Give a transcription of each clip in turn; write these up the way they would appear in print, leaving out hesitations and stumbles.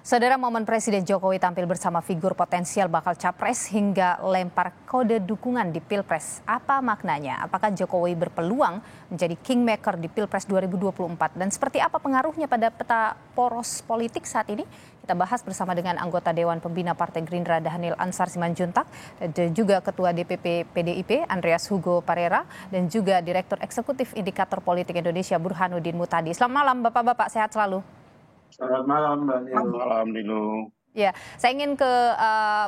Saudara, momen Presiden Jokowi tampil bersama figur potensial bakal capres hingga lempar kode dukungan di Pilpres. Apa maknanya? Apakah Jokowi berpeluang menjadi kingmaker di Pilpres 2024? Dan seperti apa pengaruhnya pada peta poros politik saat ini? Kita bahas bersama dengan anggota Dewan Pembina Partai Gerindra Dhanil Ansar Simanjuntak, dan juga Ketua DPP PDIP Andreas Hugo Parera, dan juga Direktur Eksekutif Indikator Politik Indonesia Burhanuddin Muhtadi. Selamat malam Bapak-Bapak, sehat selalu. Selamat malam, Mbak Nilo. Selamat malam, Nilo. Ya, saya ingin ke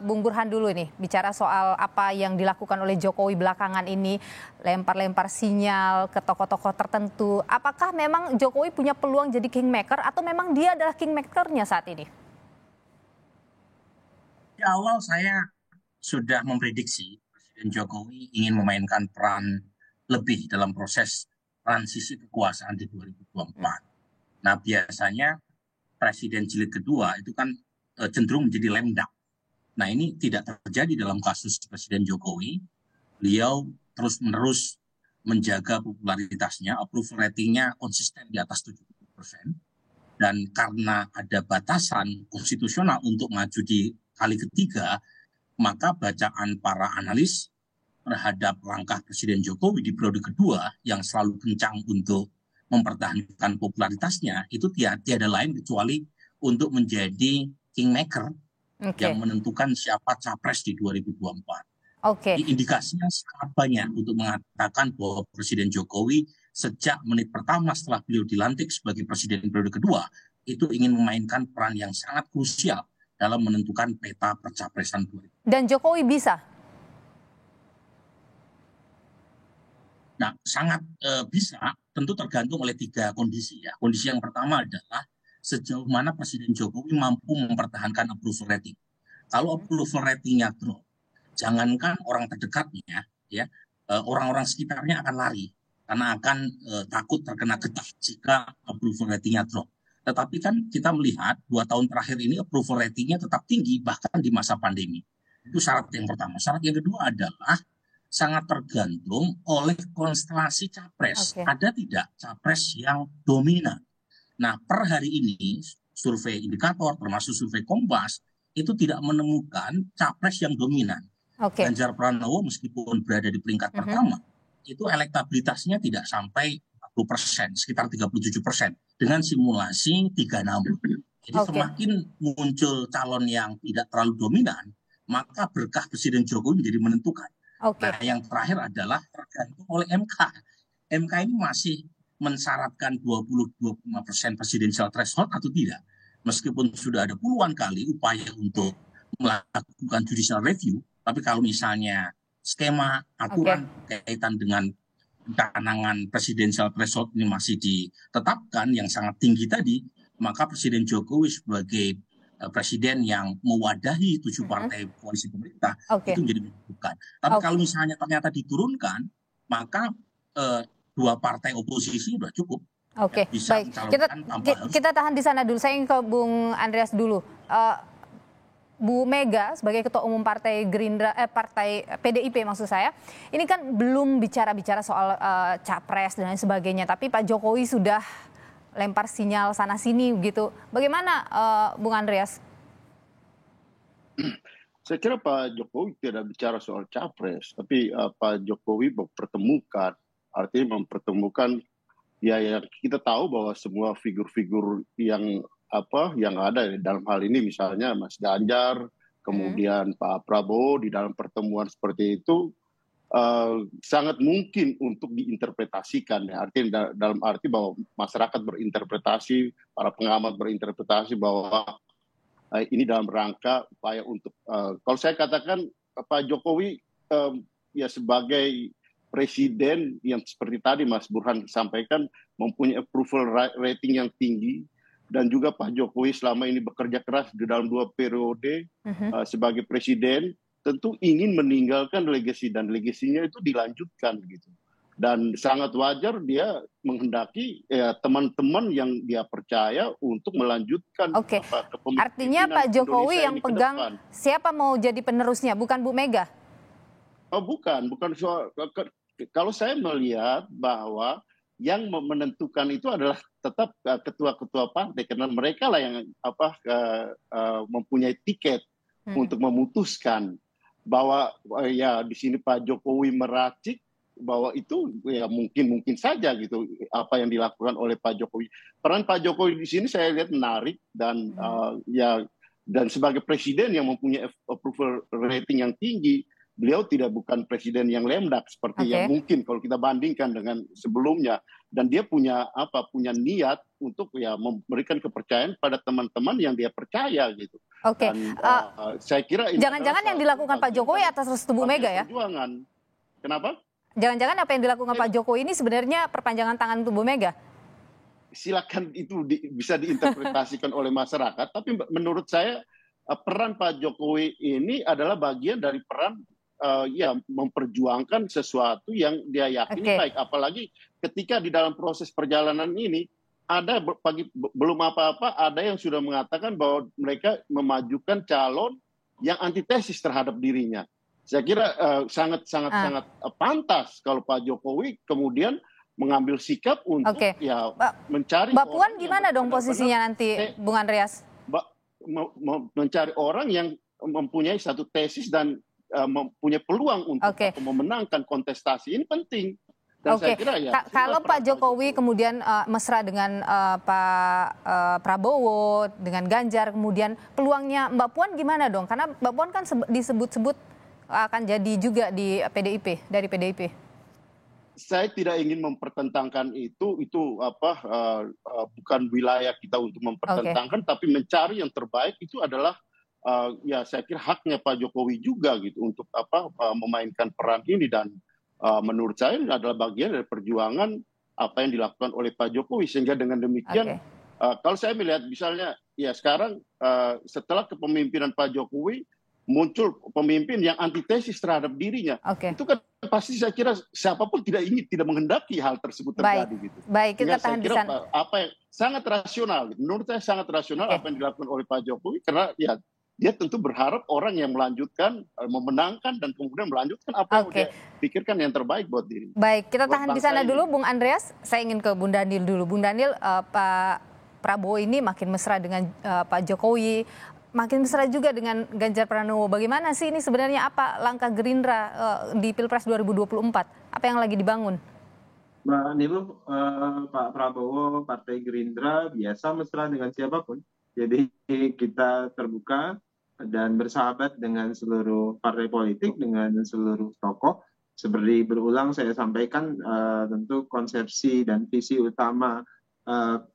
Bung Burhan dulu nih, bicara soal apa yang dilakukan oleh Jokowi belakangan ini, lempar-lempar sinyal ke tokoh-tokoh tertentu. Apakah memang Jokowi punya peluang jadi kingmaker atau memang dia adalah kingmakernya saat ini? Di awal saya sudah memprediksi Presiden Jokowi ingin memainkan peran lebih dalam proses transisi kekuasaan di 2024. Nah, biasanya Presiden jilid kedua itu kan cenderung menjadi lemdak. Nah, ini tidak terjadi dalam kasus Presiden Jokowi. Beliau terus-menerus menjaga popularitasnya, approval ratingnya konsisten di atas 70%. Dan karena ada batasan konstitusional untuk maju di kali ketiga, maka bacaan para analis terhadap langkah Presiden Jokowi di periode kedua yang selalu kencang untuk mempertahankan popularitasnya itu tiada lain kecuali untuk menjadi kingmaker yang menentukan siapa capres di 2024. Indikasinya sangat banyak untuk mengatakan bahwa Presiden Jokowi sejak menit pertama setelah beliau dilantik sebagai presiden periode kedua itu ingin memainkan peran yang sangat krusial dalam menentukan peta pencapresan 2024. Dan Jokowi bisa? Nah, sangat bisa, tentu tergantung oleh tiga kondisi ya. Kondisi yang pertama adalah sejauh mana Presiden Jokowi mampu mempertahankan approval rating. Kalau approval ratingnya drop, jangankan orang terdekatnya, ya, orang-orang sekitarnya akan lari karena akan takut terkena getah jika approval ratingnya drop. Tetapi kan kita melihat 2 tahun terakhir ini approval ratingnya tetap tinggi bahkan di masa pandemi. Itu syarat yang pertama. Syarat yang kedua adalah sangat tergantung oleh konstelasi capres. Ada tidak capres yang dominan? Nah, per hari ini survei indikator termasuk survei Kompas itu tidak menemukan capres yang dominan. Ganjar Pranowo meskipun berada di peringkat pertama, itu elektabilitasnya tidak sampai 40%, sekitar 37% dengan simulasi 3 nama. Jadi semakin muncul calon yang tidak terlalu dominan, maka berkah Presiden Jokowi menjadi menentukan. Nah, yang terakhir adalah tergantung oleh MK. MK ini masih mensyaratkan 20-25% presidential threshold atau tidak. Meskipun sudah ada puluhan kali upaya untuk melakukan judicial review, tapi kalau misalnya skema aturan kaitan dengan penanganan presidential threshold ini masih ditetapkan yang sangat tinggi tadi, maka Presiden Jokowi sebagai presiden yang mewadahi 7 partai koalisi pemerintah itu menjadi menentukan. Tapi kalau misalnya ternyata diturunkan, maka 2 partai oposisi sudah cukup. Baik. Kita tahan di sana dulu. Saya ingin ke Bung Andreas dulu. Bu Mega sebagai Ketua Umum Partai Gerindra, Partai PDIP maksud saya, ini kan belum bicara soal capres dan lain sebagainya, tapi Pak Jokowi sudah lempar sinyal sana sini begitu. Bagaimana Bung Andreas? Saya kira Pak Jokowi tidak bicara soal capres, tapi Pak Jokowi mempertemukan ya yang kita tahu bahwa semua figur-figur yang ada dalam hal ini misalnya Mas Ganjar, kemudian Pak Prabowo di dalam pertemuan seperti itu sangat mungkin untuk diinterpretasikan ya. Artinya dalam arti bahwa masyarakat berinterpretasi, para pengamat berinterpretasi bahwa ini dalam rangka upaya untuk kalau saya katakan Pak Jokowi ya sebagai presiden yang seperti tadi Mas Burhan sampaikan mempunyai approval rating yang tinggi, dan juga Pak Jokowi selama ini bekerja keras di dalam 2 periode sebagai presiden, tentu ingin meninggalkan legasi dan legasinya itu dilanjutkan gitu. Dan sangat wajar dia menghendaki teman-teman yang dia percaya untuk melanjutkan kepemimpinan. Artinya Pak Jokowi yang pegang siapa mau jadi penerusnya, bukan Bu Mega? Bukan soal. Kalau saya melihat bahwa yang menentukan itu adalah tetap ketua-ketua partai, karena mereka lah yang mempunyai tiket untuk memutuskan bahwa ya di sini Pak Jokowi meracik, bahwa itu ya mungkin saja gitu apa yang dilakukan oleh Pak Jokowi. Peran Pak Jokowi di sini saya lihat menarik, dan dan sebagai presiden yang mempunyai approval rating yang tinggi, beliau bukan presiden yang lemdak seperti yang mungkin kalau kita bandingkan dengan sebelumnya, dan dia punya niat untuk ya memberikan kepercayaan pada teman-teman yang dia percaya gitu. Dan saya kira jangan-jangan yang dilakukan Pak Jokowi atas restu Bu Mega ya? Perjuangan. Kenapa? Jangan-jangan apa yang dilakukan Pak Jokowi ini sebenarnya perpanjangan tangan untuk Bu Mega? Silakan itu bisa diinterpretasikan oleh masyarakat, tapi menurut saya peran Pak Jokowi ini adalah bagian dari peran ya memperjuangkan sesuatu yang dia yakini baik, apalagi ketika di dalam proses perjalanan ini ada belum apa-apa ada yang sudah mengatakan bahwa mereka memajukan calon yang antitesis terhadap dirinya. Saya kira sangat pantas kalau Pak Jokowi kemudian mengambil sikap untuk mencari. Mbak Puan gimana dong posisinya nanti, Bung Andreas? Mencari orang yang mempunyai satu tesis dan mempunyai peluang untuk memenangkan kontestasi ini penting. Dan saya kira kalau Pak Jokowi kemudian mesra dengan Pak Prabowo, dengan Ganjar, kemudian peluangnya Mbak Puan gimana dong? Karena Mbak Puan kan disebut-sebut akan jadi juga di PDIP, dari PDIP. Saya tidak ingin mempertentangkan itu bukan wilayah kita untuk mempertentangkan, tapi mencari yang terbaik itu adalah ya saya kira haknya Pak Jokowi juga gitu untuk memainkan peran ini, dan menurut saya ini adalah bagian dari perjuangan apa yang dilakukan oleh Pak Jokowi, sehingga dengan demikian kalau saya melihat misalnya ya sekarang setelah kepemimpinan Pak Jokowi muncul pemimpin yang antitesis terhadap dirinya, itu kan pasti saya kira siapapun tidak menghendaki hal tersebut terjadi gitu. Baik, kita tahan di sana. Apa yang sangat rasional, menurut saya sangat rasional apa yang dilakukan oleh Pak Jokowi, karena ya dia tentu berharap orang yang melanjutkan, memenangkan dan kemudian melanjutkan apa yang dia pikirkan yang terbaik buat diri. Baik, kita tahan di sana dulu, Bung Andreas. Saya ingin ke Bung Daniel dulu. Bung Daniel, Pak Prabowo ini makin mesra dengan Pak Jokowi, makin mesra juga dengan Ganjar Pranowo. Bagaimana sih ini sebenarnya, apa langkah Gerindra di Pilpres 2024? Apa yang lagi dibangun? Mbak Nilu, Pak Prabowo, Partai Gerindra biasa mesra dengan siapapun. Jadi kita terbuka dan bersahabat dengan seluruh partai politik, dengan seluruh tokoh. Seperti berulang saya sampaikan, tentu konsepsi dan visi utama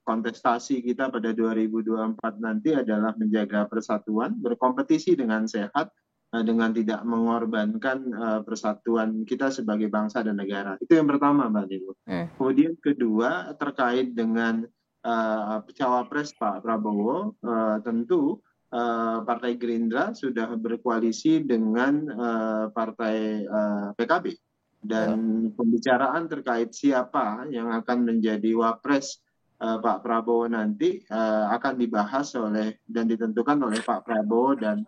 kontestasi kita pada 2024 nanti adalah menjaga persatuan, berkompetisi dengan sehat, dengan tidak mengorbankan persatuan kita sebagai bangsa dan negara. Itu yang pertama, Mbak Nilu. Kemudian kedua, terkait dengan cawapres Pak Prabowo, tentu Partai Gerindra sudah berkoalisi dengan Partai PKB. Dan pembicaraan terkait siapa yang akan menjadi wapres Pak Prabowo nanti akan dibahas dan ditentukan oleh Pak Prabowo dan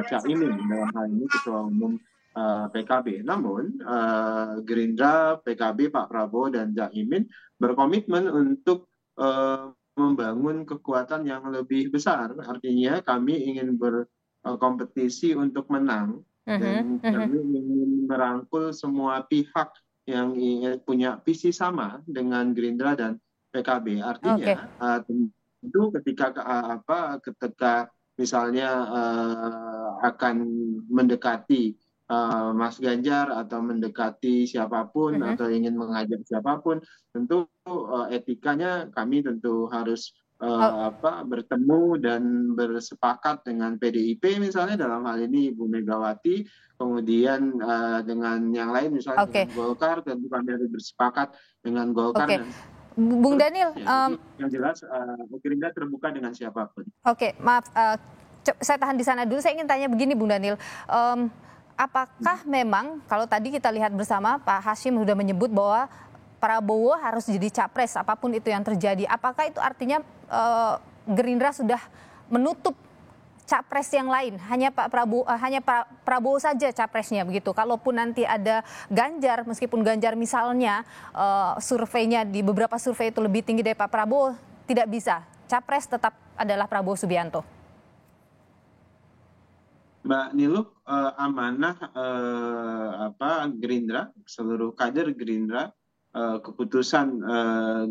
Cak Imin, dalam hal ini Ketua Umum PKB. Namun Gerindra, PKB, Pak Prabowo dan Cak Imin berkomitmen untuk membangun kekuatan yang lebih besar. Artinya kami ingin berkompetisi untuk menang, dan kami ingin merangkul semua pihak yang punya visi sama dengan Gerindra dan PKB. Artinya tentu ketika misalnya akan mendekati Mas Ganjar atau mendekati siapapun atau ingin mengajak siapapun, tentu etikanya kami tentu harus bertemu dan bersepakat dengan PDIP misalnya, dalam hal ini Ibu Megawati, kemudian dengan yang lain misalnya dengan Golkar, tentu kami harus bersepakat dengan Golkar. Bung Daniel, yang jelas Gerindra terbuka dengan siapapun. Maaf, saya tahan di sana dulu. Saya ingin tanya begini, Bung Daniel, apakah memang kalau tadi kita lihat bersama Pak Hashim sudah menyebut bahwa Prabowo harus jadi capres apapun itu yang terjadi, apakah itu artinya Gerindra sudah menutup capres yang lain, hanya Pak Prabowo saja capresnya begitu. Kalaupun nanti ada Ganjar, meskipun Ganjar misalnya surveinya di beberapa survei itu lebih tinggi dari Pak Prabowo, tidak bisa. Capres tetap adalah Prabowo Subianto. Mbak Niluh, amanah Gerindra, seluruh kader Gerindra, keputusan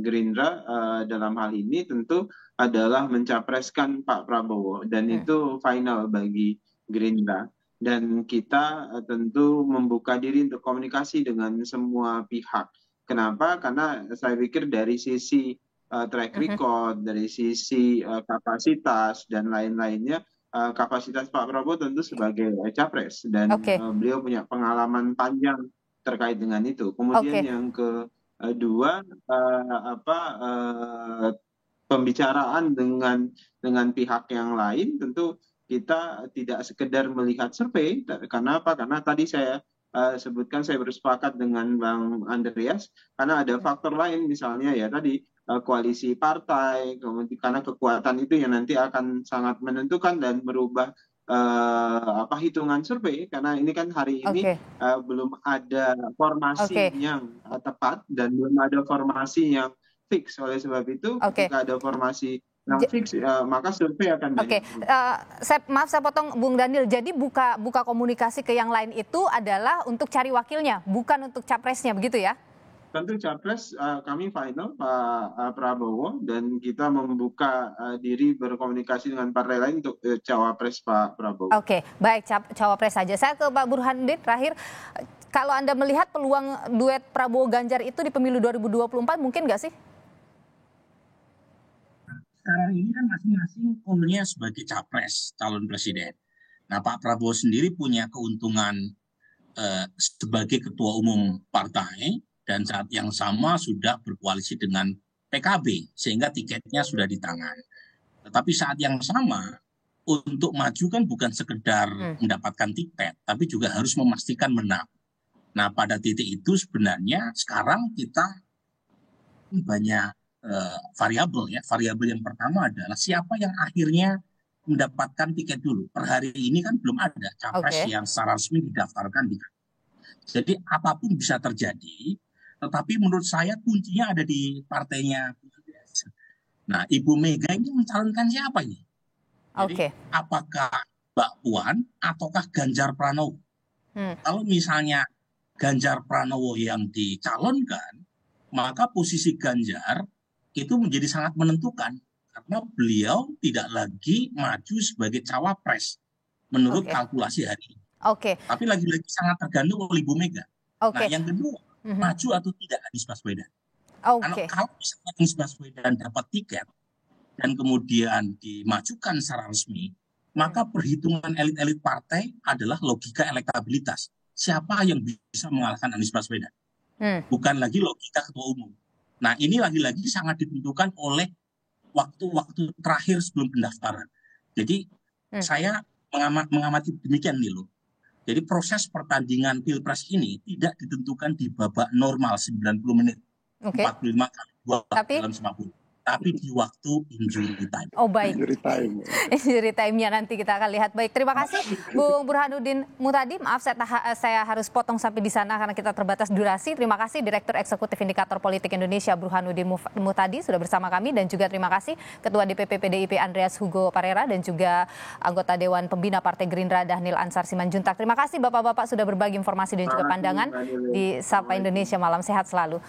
Gerindra dalam hal ini tentu adalah mencapreskan Pak Prabowo, dan itu final bagi Gerindra. Dan kita tentu membuka diri untuk komunikasi dengan semua pihak. Kenapa? Karena saya pikir dari sisi track record, dari sisi kapasitas dan lain-lainnya, kapasitas Pak Prabowo tentu sebagai capres, dan beliau punya pengalaman panjang terkait dengan itu. Kemudian yang kedua, pembicaraan dengan pihak yang lain, tentu kita tidak sekedar melihat survei. Karena apa? Karena tadi saya sebutkan, saya bersepakat dengan Bang Andreas, karena ada faktor lain, misalnya ya tadi koalisi partai, kemudian karena kekuatan itu yang nanti akan sangat menentukan dan merubah hitungan survei, karena ini kan hari ini belum ada formasi yang tepat dan belum ada formasi yang fix. Oleh sebab itu ketika ada formasi yang fix, maka survei akan banyak. Maaf saya potong Bung Daniel. Jadi buka komunikasi ke yang lain itu adalah untuk cari wakilnya, bukan untuk capresnya, begitu ya? Tentu capres kami final Pak Prabowo, dan kita membuka diri berkomunikasi dengan partai lain untuk cawapres Pak Prabowo. Oke, baik, cawapres saja. Saya ke Pak Burhanuddin terakhir. Kalau Anda melihat peluang duet Prabowo-Ganjar itu di pemilu 2024 mungkin nggak sih? Sekarang ini kan masing-masing umurnya sebagai capres calon presiden. Nah, Pak Prabowo sendiri punya keuntungan sebagai ketua umum partai, dan saat yang sama sudah berkoalisi dengan PKB, sehingga tiketnya sudah di tangan. Tetapi saat yang sama, untuk maju kan bukan sekedar mendapatkan tiket, tapi juga harus memastikan menang. Nah, pada titik itu sebenarnya sekarang kita banyak variabel ya. Variabel yang pertama adalah siapa yang akhirnya mendapatkan tiket dulu. Per hari ini kan belum ada capres yang secara resmi didaftarkan di. Jadi apapun bisa terjadi. Tetapi menurut saya kuncinya ada di partainya. Nah, Ibu Mega ini mencalonkan siapa ini? Jadi, apakah Mbak Puan ataukah Ganjar Pranowo? Kalau misalnya Ganjar Pranowo yang dicalonkan, maka posisi Ganjar itu menjadi sangat menentukan. Karena beliau tidak lagi maju sebagai cawapres menurut kalkulasi hari ini. Tapi lagi-lagi sangat tergantung oleh Ibu Mega. Nah, yang kedua, maju atau tidak Anies Baswedan. Kalau misalnya Anies Baswedan dapat tiket dan kemudian dimajukan secara resmi, maka perhitungan elit-elit partai adalah logika elektabilitas. Siapa yang bisa mengalahkan Anies Baswedan? Bukan lagi logika ketua umum. Nah, ini lagi-lagi sangat ditentukan oleh waktu-waktu terakhir sebelum pendaftaran. Jadi saya mengamati demikian nih loh. Jadi proses pertandingan Pilpres ini tidak ditentukan di babak normal 90 menit, 45 kali 2 dalam 50. Tapi di waktu injury time. Baik. Injury time-nya nanti kita akan lihat. Baik, terima kasih Bung Burhanuddin Muhtadi. Maaf saya harus potong sampai di sana karena kita terbatas durasi. Terima kasih Direktur Eksekutif Indikator Politik Indonesia Burhanuddin Muhtadi sudah bersama kami, dan juga terima kasih Ketua DPP PDIP Andreas Hugo Parera dan juga anggota Dewan Pembina Partai Gerindra Dhanil Ansar Simanjuntak. Terima kasih Bapak-bapak sudah berbagi informasi dan juga pandangan di Sapa Indonesia Malam. Sehat selalu.